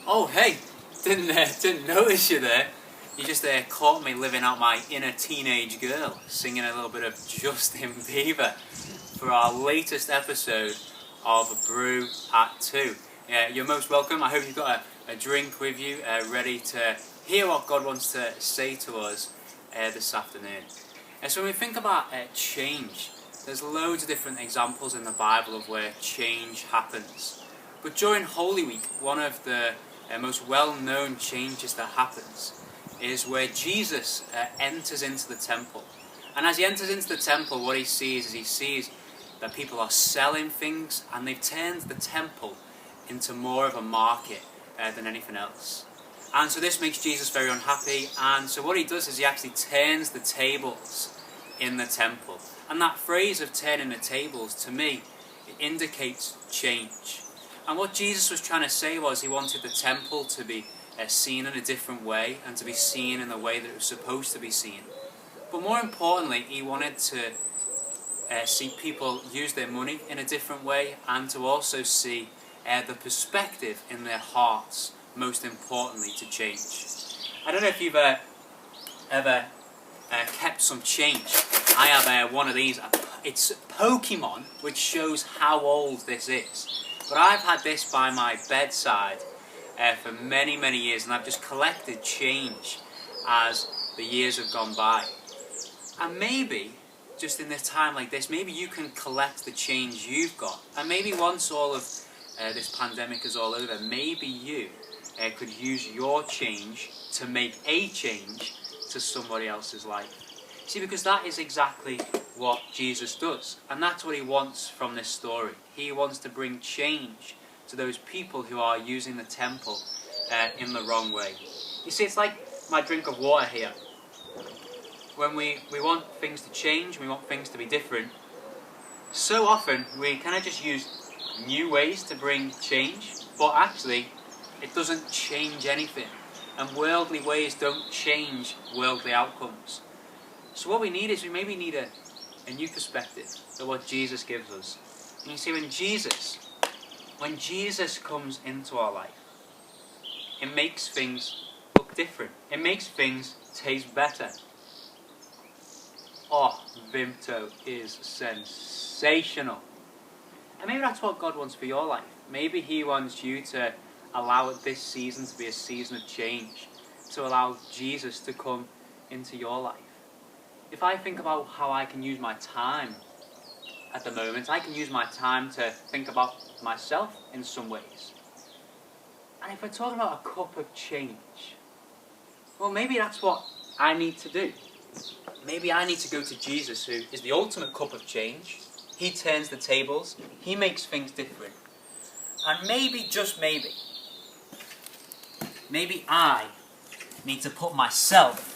Oh hey, didn't notice you there. You just caught me living out my inner teenage girl, singing a little bit of Justin Bieber for our latest episode of Brew at 2. You're most welcome. I hope you've got a drink with you, ready to hear what God wants to say to us this afternoon. So when we think about change, there's loads of different examples in the Bible of where change happens. But during Holy Week, one of the most well-known changes that happens is where Jesus enters into the temple. And as he enters into the temple, what he sees that people are selling things, and they've turned the temple into more of a market than anything else. And so this makes Jesus very unhappy, and so what he does is he actually turns the tables in the temple. And that phrase of turning the tables, to me, it indicates change. And what Jesus was trying to say was he wanted the temple to be seen in a different way, and to be seen in the way that it was supposed to be seen. But more importantly, he wanted to see people use their money in a different way, and to also see the perspective in their hearts, most importantly, to change. I don't know if you've ever kept some change. I have one of these. It's Pokemon, which shows how old this is. But I've had this by my bedside for many, many years, and I've just collected change as the years have gone by. And maybe, just in this time like this, maybe you can collect the change you've got. And maybe once all of this pandemic is all over, maybe you could use your change to make a change to somebody else's life. See, because that is exactly what Jesus does. And that's what he wants from this story. He wants to bring change to those people who are using the temple in the wrong way. You see, it's like my drink of water here. When we want things to change, we want things to be different, so often we kind of just use new ways to bring change, but actually it doesn't change anything. And worldly ways don't change worldly outcomes. So what we need is we maybe need a new perspective of what Jesus gives us. And you see, when Jesus comes into our life, it makes things look different. It makes things taste better. Oh, Vimto is sensational. And maybe that's what God wants for your life. Maybe he wants you to allow this season to be a season of change, to allow Jesus to come into your life. If I think about how I can use my time at the moment, I can use my time to think about myself in some ways. And if we're talking about a cup of change, well, maybe that's what I need to do. Maybe I need to go to Jesus, who is the ultimate cup of change. He turns the tables. He makes things different. And maybe, just maybe I need to put myself...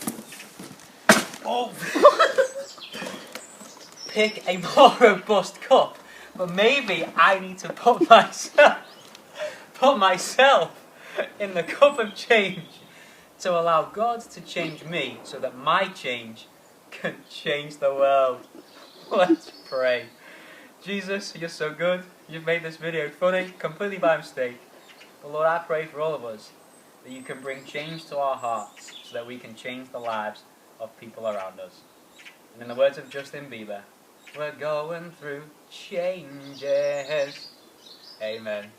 pick a more robust cup. But maybe I need to put myself in the cup of change to allow God to change me so that my change can change the world. Let's pray. Jesus, you're so good. You've made this video funny, completely by mistake. But Lord, I pray for all of us that you can bring change to our hearts so that we can change the lives of people around us. And in the words of Justin Bieber, we're going through changes. Amen.